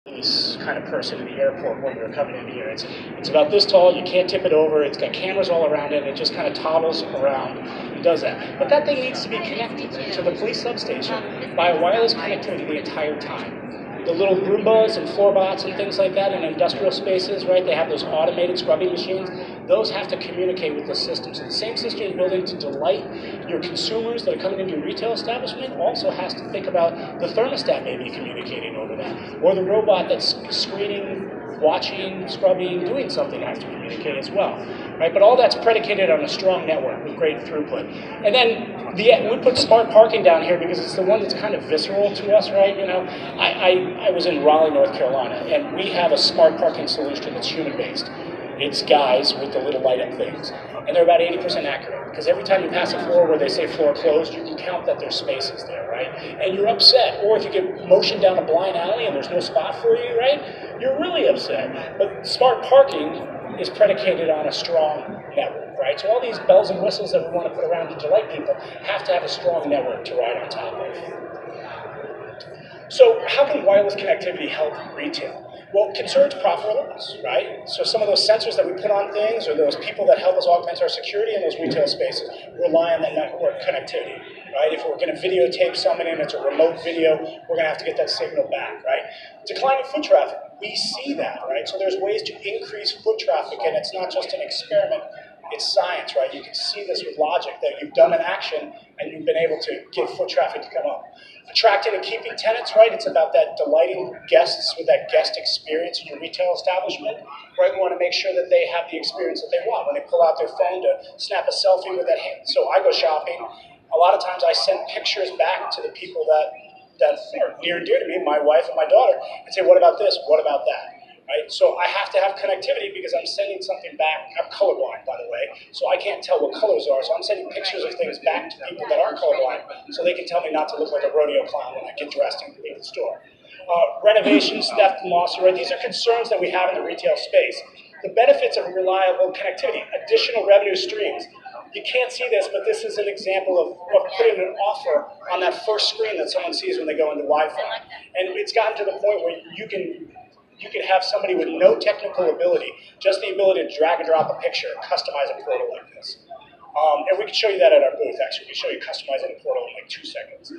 This kind of person in the airport when we were coming in here. It's about this tall, you can't tip it over, it's got cameras all around it, and it just kind of toddles around and does that. But that thing needs to be connected to the police substation by a wireless connectivity the entire time. The little Roombas and Floorbots and things like that in industrial spaces, right? They have those automated scrubbing machines. Those have to communicate with the system. So the same system you're building to delight your consumers that are coming into your retail establishment also has to think about the thermostat maybe communicating over that. Or the robot that's screening, watching, scrubbing, doing something has to communicate as well, right? But all that's predicated on a strong network with great throughput. And then we put smart parking down here because it's the one that's kind of visceral to us, right? You know, I was in Raleigh, North Carolina, and we have a smart parking solution that's human-based. It's guys with the little light-up things, and they're about 80% accurate, because every time you pass a floor where they say floor closed, you can count that there's spaces there, right? And you're upset, or if you get motioned down a blind alley and there's no spot for you, right? You're really upset. But smart parking is predicated on a strong network, right? So all these bells and whistles that we want to put around to delight people have to have a strong network to ride on top of. So how can wireless connectivity help retail? Well, concerns profit loss, right? So some of those sensors that we put on things, or those people that help us augment our security in those retail spaces, rely on that network connectivity, right? If we're going to videotape somebody and it's a remote video, we're going to have to get that signal back, right? Declining foot traffic, we see that, right? So there's ways to increase foot traffic, and it's not just an experiment, it's science, right? You can see this with logic, that you've done an action and you've been able to get foot traffic to come up. Attracting and keeping tenants, right? It's about that delighting guests with that guest experience in your retail establishment, right? We want to make sure that they have the experience that they want when they pull out their phone to snap a selfie with that hand. So I go shopping. A lot of times I send pictures back to the people that are near and dear to me, my wife and my daughter, and say, what about this? What about that? Right? So I have to have connectivity because I'm sending something back. I'm colorblind, by the way, so I can't tell what colors are. So I'm sending pictures of things back to people that aren't colorblind so they can tell me not to look like a rodeo clown when I get dressed and leave the store. Renovations, theft, and loss, right? These are concerns that we have in the retail space. The benefits of reliable connectivity, additional revenue streams. You can't see this, but this is an example of putting an offer on that first screen that someone sees when they go into Wi-Fi. And it's gotten to the point where you can have somebody with no technical ability, just the ability to drag and drop a picture, customize a portal like this. And we can show you that at our booth, actually. We can show you customizing a portal in like 2 seconds.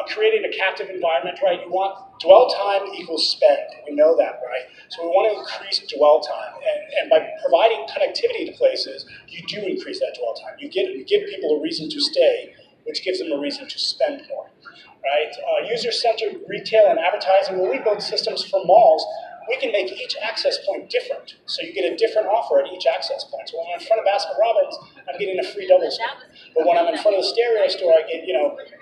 Creating a captive environment, right? You want dwell time equals spend. We know that, right? So we want to increase dwell time. And by providing connectivity to places, you do increase that dwell time. You give people a reason to stay, which gives them a reason to spend more, right? User-centered retail and advertising. When we build systems for malls, we can make each access point different. So you get a different offer at each access point. So when I'm in front of Baskin-Robbins, I'm getting a free double screen. But when I'm in front of the stereo store, I get,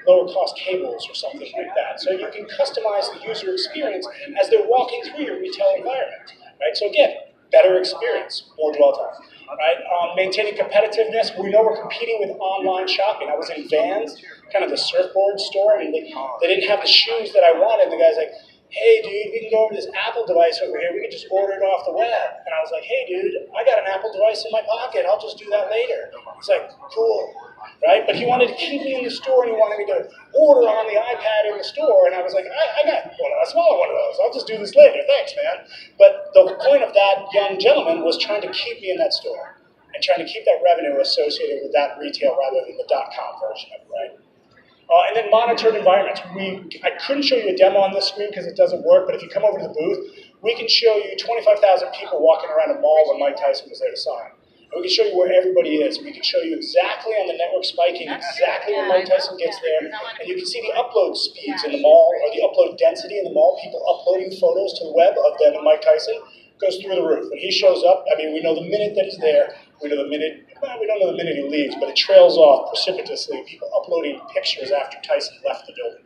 lower cost cables or something like that. So you can customize the user experience as they're walking through your retail environment, right? So again, better experience, more dwell time, right? Maintaining competitiveness. We know we're competing with online shopping. I was in Vans, kind of the surfboard store, and they didn't have the shoes that I wanted. And the guy's like, hey, dude, we can go over to this Apple device over here. We can just order it off the web. And I was like, hey, dude, I got an Apple device in my pocket. I'll just do that later. He's like, cool, right? But he wanted to keep me in the store, and he wanted me to order on the iPad in the store. And I was like, I got a smaller one of those. I'll just do this later. Thanks, man. But the point of that young gentleman was trying to keep me in that store and trying to keep that revenue associated with that retail rather than the .com version of it, right? And then monitored environments. I couldn't show you a demo on this screen because it doesn't work, but if you come over to the booth, we can show you 25,000 people walking around a mall when Mike Tyson was there to sign. And we can show you where everybody is. We can show you exactly on the network spiking, exactly when Mike Tyson gets there. And you can see the upload speeds in the mall, or the upload density in the mall, people uploading photos to the web of them and Mike Tyson goes through the roof. When he shows up, we know the minute that he's there, we don't know the minute he leaves, but it trails off precipitously, people uploading pictures after Tyson left the building.